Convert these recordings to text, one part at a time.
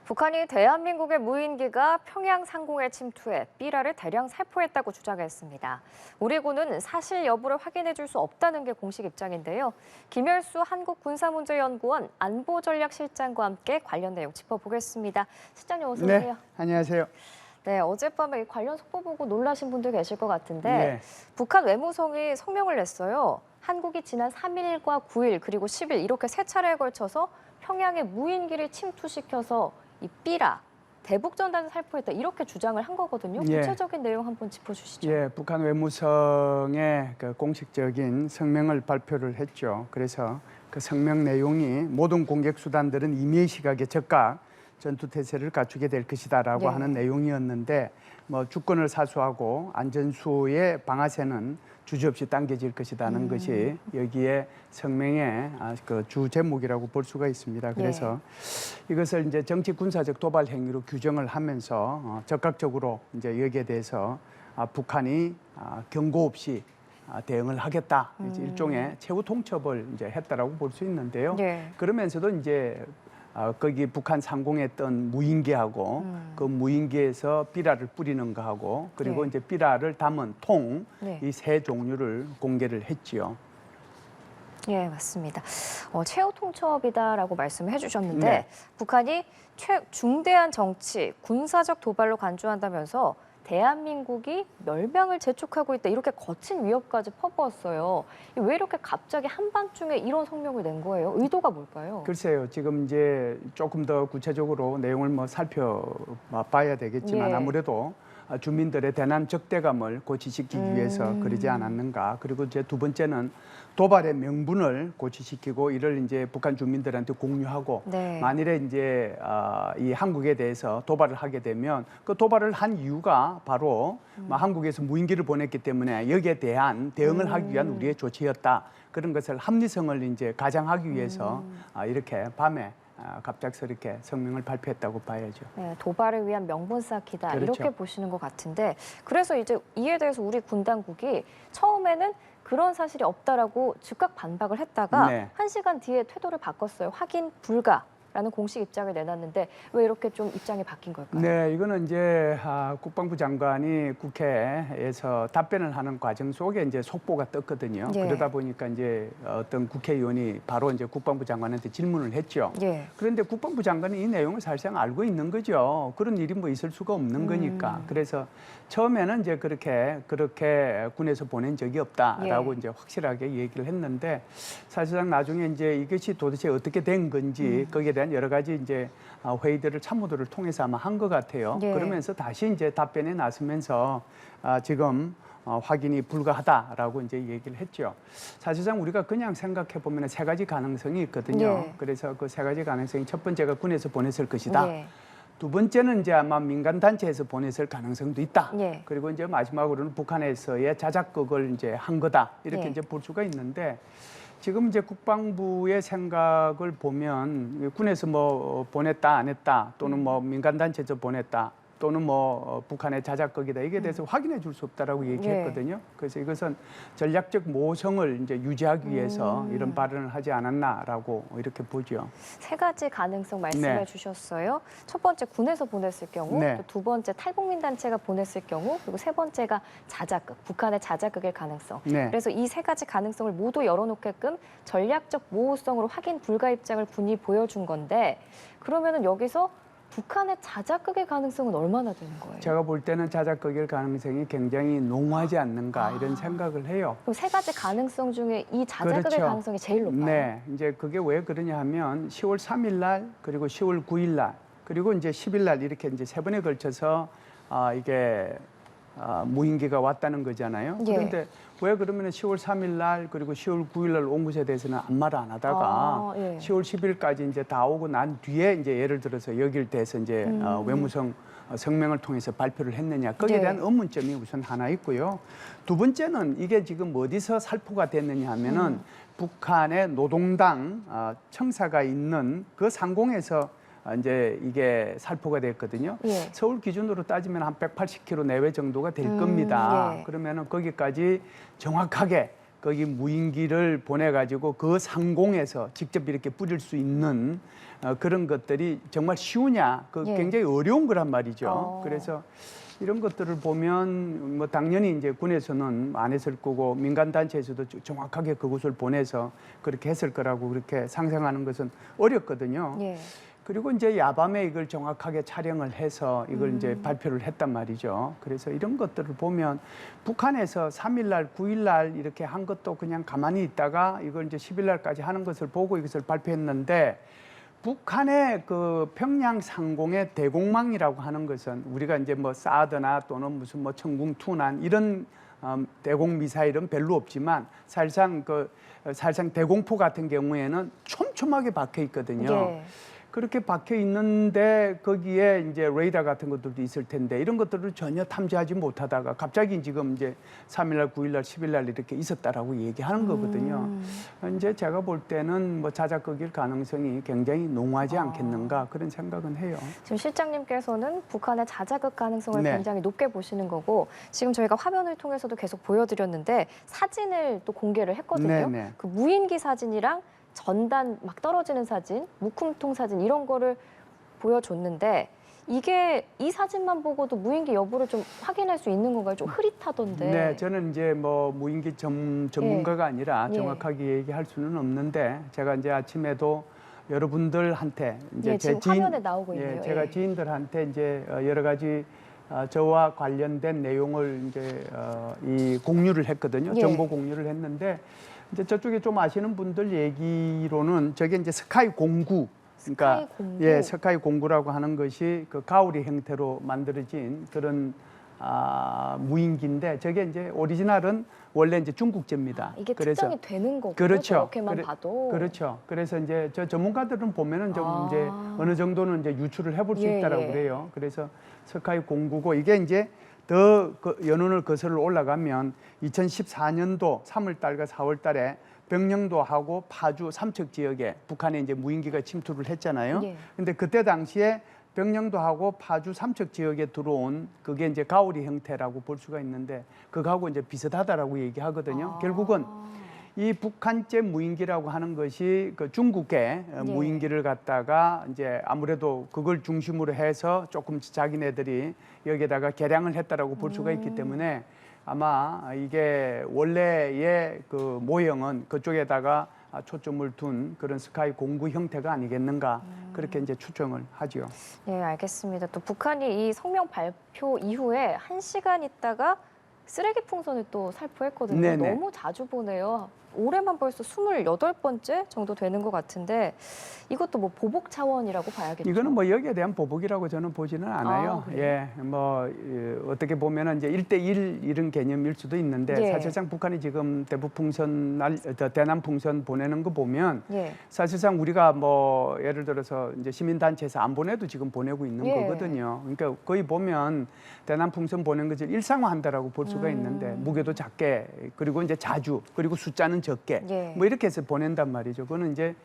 북한이 대한민국의 무인기가 평양 상공에 침투해 삐라를 대량 살포했다고 주장했습니다. 우리 군은 사실 여부를 확인해 줄 수 없다는 게 공식 입장인데요. 김열수 한국군사문제연구원 안보전략실장과 함께 관련 내용 짚어보겠습니다. 실장님 어서 오세요. 네, 안녕하세요. 네, 어젯밤에 관련 속보 보고 놀라신 분들 계실 것 같은데 네. 북한 외무성이 성명을 냈어요. 한국이 지난 3일과 9일 그리고 10일 이렇게 세 차례에 걸쳐서 평양에 무인기를 침투시켜서 이 삐라, 대북전단을 살포했다 이렇게 주장을 한 거거든요. 예. 구체적인 내용 한번 짚어주시죠. 예, 북한 외무성의 그 공식적인 성명을 발표를 했죠. 그래서 그 성명 내용이 모든 공격 수단들은 임의의 시각에 적각 전투 태세를 갖추게 될 것이다라고 예. 하는 내용이었는데 뭐 주권을 사수하고 안전수의 방아쇠는 주저없이 당겨질 것이라는 것이 여기에 성명의 그 주 제목이라고 볼 수가 있습니다. 그래서 이것을 이제 정치 군사적 도발 행위로 규정을 하면서 적극적으로 이제 여기에 대해서 북한이 경고 없이 대응을 하겠다. 이제 일종의 최후 통첩을 이제 했다라고 볼 수 있는데요. 예. 그러면서도 이제 거기 북한 상공에 떴던 무인기하고 그 무인기에서 삐라를 뿌리는 거하고 그리고 네. 이제 삐라를 담은 통 네. 이 세 종류를 공개를 했지요. 예, 맞습니다. 최후 통첩이다라고 말씀을 해주셨는데 네. 북한이 중대한 정치, 군사적 도발로 간주한다면서 대한민국이 멸망을 재촉하고 있다 이렇게 거친 위협까지 퍼부었어요. 왜 이렇게 갑자기 한밤중에 이런 성명을 낸 거예요? 의도가 뭘까요? 글쎄요, 지금 이제 조금 더 구체적으로 내용을 뭐 살펴봐야 되겠지만 예. 아무래도 주민들의 대남 적대감을 고취시키기 위해서 그러지 않았는가. 그리고 이제 두 번째는 도발의 명분을 고취시키고 이를 이제 북한 주민들한테 공유하고 네. 만일에 이제 이 한국에 대해서 도발을 하게 되면 그 도발을 한 이유가 바로 한국에서 무인기를 보냈기 때문에 여기에 대한 대응을 하기 위한 우리의 조치였다. 그런 것을 합리성을 이제 가장하기 위해서 이렇게 밤에 갑작스럽게 성명을 발표했다고 봐야죠. 네, 도발을 위한 명분 쌓기다 그렇죠. 이렇게 보시는 것 같은데 그래서 이제 이에 대해서 우리 군 당국이 처음에는 그런 사실이 없다라고 즉각 반박을 했다가 네. 1시간 뒤에 태도를 바꿨어요. 확인 불가라는 공식 입장을 내놨는데 왜 이렇게 좀 입장이 바뀐 걸까요? 네, 이거는 이제 국방부 장관이 국회에서 답변을 하는 과정 속에 이제 속보가 떴거든요. 예. 그러다 보니까 이제 어떤 국회의원이 바로 이제 국방부 장관한테 질문을 했죠. 예. 그런데 국방부 장관이 이 내용을 사실상 알고 있는 거죠. 그런 일이 뭐 있을 수가 없는 거니까. 그래서 처음에는 이제 그렇게 군에서 보낸 적이 없다라고 이제 확실하게 얘기를 했는데 사실상 나중에 이제 이것이 도대체 어떻게 된 건지 거기에 대한 여러 가지 이제 회의들을 참모들을 통해서 아마 한 것 같아요. 예. 그러면서 다시 이제 답변에 나서면서 지금 확인이 불가하다라고 이제 얘기를 했죠. 사실상 우리가 그냥 생각해 보면 세 가지 가능성이 있거든요. 예. 그래서 그 세 가지 가능성이 첫 번째가 군에서 보냈을 것이다. 예. 두 번째는 이제 아마 민간 단체에서 보냈을 가능성도 있다. 예. 그리고 이제 마지막으로는 북한에서의 자작극을 이제 한 거다. 이렇게 예. 이제 볼 수가 있는데 지금 이제 국방부의 생각을 보면 군에서 뭐 보냈다 안 했다 또는 뭐 민간 단체에서 보냈다 또는 뭐 북한의 자작극이다 이게 대해서 확인해 줄 수 없다라고 얘기했거든요. 그래서 이것은 전략적 모성을 이제 유지하기 위해서 이런 발언을 하지 않았나라고 이렇게 보죠. 세 가지 가능성 말씀해 네. 주셨어요. 첫 번째 군에서 보냈을 경우, 네. 또 두 번째 탈북민 단체가 보냈을 경우, 그리고 세 번째가 자작극, 북한의 자작극일 가능성. 네. 그래서 이 세 가지 가능성을 모두 열어놓게끔 전략적 모호성으로 확인 불가 입장을 군이 보여준 건데 그러면은 여기서 북한의 자작극의 가능성은 얼마나 되는 거예요? 제가 볼 때는 자작극일 가능성이 굉장히 농후하지 않는가 이런 생각을 해요. 그럼 세 가지 가능성 중에 이 자작극의 그렇죠. 가능성이 제일 높아요? 네, 이제 그게 왜 그러냐 하면 10월 3일 날 그리고 10월 9일 날 그리고 이제 10일 날 이렇게 이제 세 번에 걸쳐서 이게 무인기가 왔다는 거잖아요. 예. 그런데 왜 그러면 10월 3일 날 그리고 10월 9일 날 온 것에 대해서는 아무 말 안 하다가 예. 10월 10일까지 이제 다 오고 난 뒤에 이제 예를 들어서 여기를 대해서 이제 외무성 성명을 통해서 발표를 했느냐 거기에 네. 대한 의문점이 우선 하나 있고요. 두 번째는 이게 지금 어디서 살포가 됐느냐 하면은 북한의 노동당 청사가 있는 그 상공에서 이제 이게 살포가 됐거든요. 예. 서울 기준으로 따지면 한 180km 내외 정도가 될 겁니다. 예. 그러면은 거기까지 정확하게 거기 무인기를 보내가지고 그 상공에서 직접 이렇게 뿌릴 수 있는 그런 것들이 정말 쉬우냐? 그 예. 굉장히 어려운 거란 말이죠. 어. 그래서 이런 것들을 보면 뭐 당연히 이제 군에서는 안 했을 거고 민간 단체에서도 정확하게 그곳을 보내서 그렇게 했을 거라고 그렇게 상상하는 것은 어렵거든요. 예. 그리고 이제 야밤에 이걸 정확하게 촬영을 해서 이걸 이제 발표를 했단 말이죠. 그래서 이런 것들을 보면 북한에서 3일 날, 9일 날 이렇게 한 것도 그냥 가만히 있다가 이걸 이제 10일 날까지 하는 것을 보고 이것을 발표했는데 북한의 그 평양 상공의 대공망이라고 하는 것은 우리가 이제 뭐 사드나 또는 무슨 뭐 천궁 투난 이런 대공 미사일은 별로 없지만 사실상 대공포 같은 경우에는 촘촘하게 박혀 있거든요. 예. 그렇게 박혀 있는데 거기에 이제 레이더 같은 것들도 있을 텐데 이런 것들을 전혀 탐지하지 못하다가 갑자기 지금 이제 3일날, 9일날, 10일날 이렇게 있었다라고 얘기하는 거거든요. 이제 제가 볼 때는 뭐 자작극일 가능성이 굉장히 농후하지 않겠는가 그런 생각은 해요. 지금 실장님께서는 북한의 자자극 가능성을 네. 굉장히 높게 보시는 거고 지금 저희가 화면을 통해서도 계속 보여드렸는데 사진을 또 공개를 했거든요. 네네. 그 무인기 사진이랑 전단 막 떨어지는 사진, 묵훈통 사진 이런 거를 보여줬는데 이게 이 사진만 보고도 무인기 여부를 좀 확인할 수 있는 건가요? 좀 흐릿하던데. 네, 저는 이제 뭐 무인기 전문가가 아니라 예. 정확하게 얘기할 수는 없는데 제가 이제 아침에도 여러분들한테 이제 예, 제 지금 화면에 나오고 있네요. 예, 제가 예. 지인들한테 이제 여러 가지 저와 관련된 내용을 이제 이 공유를 했거든요. 예. 정보 공유를 했는데 이제 저쪽에 좀 아시는 분들 얘기로는 저게 이제 스카이 공구. 그러니까 스카이 공구. 예, 스카이 공구라고 하는 것이 그 가오리 형태로 만들어진 그런 무인기인데 저게 이제 오리지널은 원래 이제 중국제입니다. 이게 그래서 특정이 되는 거군요. 그렇죠. 저렇게만 봐도. 그렇죠. 그래서 이제 저 전문가들은 보면은 좀 아. 이제 어느 정도는 이제 유출을 해볼 수 예, 있다라고 예. 그래요. 그래서 스카이 공구고 이게 이제 더 연원을 거슬러 올라가면 2014년도 3월달과 4월달에 병영도하고 파주 삼척 지역에 북한에 이제 무인기가 침투를 했잖아요. 예. 근데 그때 당시에 병영도하고 파주 삼척 지역에 들어온 그게 이제 가오리 형태라고 볼 수가 있는데 그거하고 이제 비슷하다라고 얘기하거든요. 아. 결국은 이 북한제 무인기라고 하는 것이 그 중국의 무인기를 갖다가 이제 아무래도 그걸 중심으로 해서 조금 자기네들이 여기에다가 개량을 했다라고 볼 수가 있기 때문에 아마 이게 원래의 그 모형은 그쪽에다가 초점을 둔 그런 스카이 공구 형태가 아니겠는가 그렇게 이제 추정을 하죠. 네, 알겠습니다. 또 북한이 이 성명 발표 이후에 1시간 있다가 쓰레기 풍선을 또 살포했거든요. 네네. 너무 자주 보네요. 올해만 벌써 28번째 정도 되는 것 같은데 이것도 뭐 보복 차원이라고 봐야겠죠. 이거는 뭐 여기에 대한 보복이라고 저는 보지는 않아요. 그래요? 예, 뭐 어떻게 보면은 이제 1대1 이런 개념일 수도 있는데 예. 사실상 북한이 지금 대남풍선 보내는 거 보면 예. 사실상 우리가 뭐 예를 들어서 이제 시민단체에서 안 보내도 지금 보내고 있는 예. 거거든요. 그러니까 거의 보면 대남풍선 보낸 것을 일상화한다라고 볼 수가 있는데 무게도 작게 그리고 이제 자주 그리고 숫자는 적게 예. 뭐 이렇게 해서 보낸단 말이죠. 그거는 이제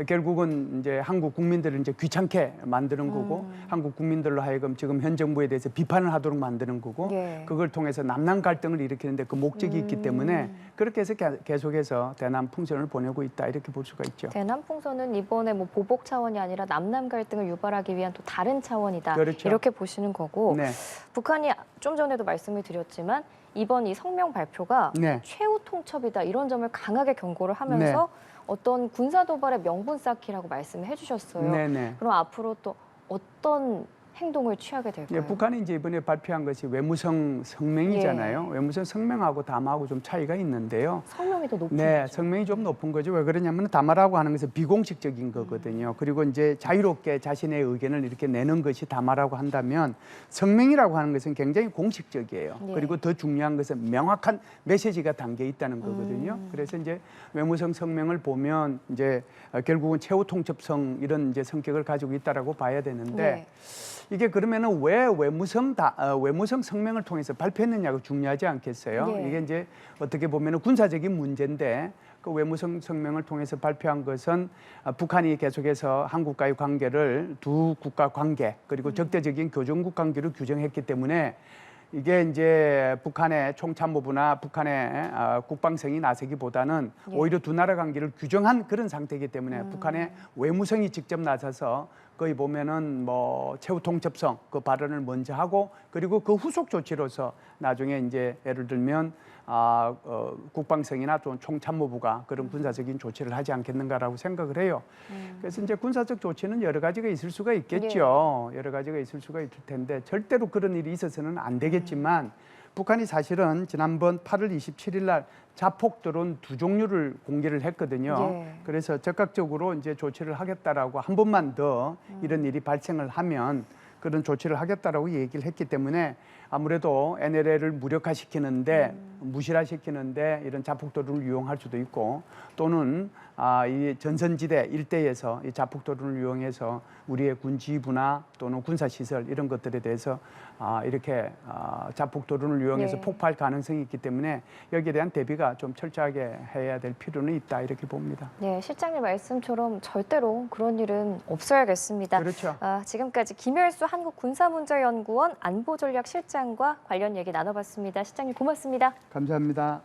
결국은 이제 한국 국민들을 이제 귀찮게 만드는 거고 한국 국민들로 하여금 지금 현 정부에 대해서 비판을 하도록 만드는 거고 예. 그걸 통해서 남남 갈등을 일으키는데 그 목적이 있기 때문에 그렇게 해서 계속해서 대남 풍선을 보내고 있다 이렇게 볼 수가 있죠. 대남 풍선은 이번에 뭐 보복 차원이 아니라 남남 갈등을 유발하기 위한 또 다른 차원이다. 그렇죠. 이렇게 보시는 거고 네. 북한이 좀 전에도 말씀을 드렸지만 이번 이 성명 발표가 네. 최후 통첩이다 이런 점을 강하게 경고를 하면서 어떤 군사 도발의 명분 쌓기라고 말씀을 해주셨어요. 네네. 그럼 앞으로 또 어떤 행동을 취하게 될까요? 예, 북한이 이제 이번에 발표한 것이 외무성 성명이잖아요. 외무성 성명하고 담화하고 좀 차이가 있는데요. 성명이 더 높은 네, 거죠. 성명이 좀 높은 거죠. 왜 그러냐면 담화라고 하는 것은 비공식적인 거거든요. 그리고 이제 자유롭게 자신의 의견을 이렇게 내는 것이 담화라고 한다면 성명이라고 하는 것은 굉장히 공식적이에요. 예. 그리고 더 중요한 것은 명확한 메시지가 담겨 있다는 거거든요. 그래서 이제 외무성 성명을 보면 이제 결국은 최후 통첩성 이런 이제 성격을 가지고 있다라고 봐야 되는데 예. 이게 그러면은 왜 외무성 성명을 통해서 발표했느냐가 중요하지 않겠어요? 예. 이게 이제 어떻게 보면은 군사적인 문제인데 그 외무성 성명을 통해서 발표한 것은 북한이 계속해서 한국과의 관계를 두 국가 관계 그리고 적대적인 교종국 관계로 규정했기 때문에 이게 이제 북한의 총참모부나 북한의 국방성이 나서기보다는 예. 오히려 두 나라 관계를 규정한 그런 상태이기 때문에 북한의 외무성이 직접 나서서 거의 보면은 뭐 최후 통첩성 그 발언을 먼저 하고 그리고 그 후속 조치로서 나중에 이제 예를 들면 국방성이나 또 총참모부가 그런 군사적인 조치를 하지 않겠는가라고 생각을 해요. 그래서 이제 군사적 조치는 여러 가지가 있을 수가 있겠죠. 여러 가지가 있을 수가 있을 텐데 절대로 그런 일이 있어서는 안 되겠지만 북한이 사실은 지난번 8월 27일 날 자폭 드론 2종류를 공개를 했거든요. 예. 그래서 적극적으로 이제 조치를 하겠다라고 한 번만 더 이런 일이 발생을 하면 그런 조치를 하겠다라고 얘기를 했기 때문에 아무래도 NLL을 무력화시키는데 무실화시키는데 이런 자폭도로를 이용할 수도 있고 또는 이 전선지대 일대에서 이 자폭도로를 이용해서 우리의 군지부나 또는 군사시설 이런 것들에 대해서 이렇게 자폭도로를 이용해서 예. 폭파할 가능성이 있기 때문에 여기에 대한 대비가 좀 철저하게 해야 될 필요는 있다 이렇게 봅니다. 네, 실장님 말씀처럼 절대로 그런 일은 없어야겠습니다. 그렇죠. 지금까지 김열수 한국군사문제연구원 안보전략실장과 관련 얘기 나눠봤습니다. 실장님 고맙습니다. 감사합니다.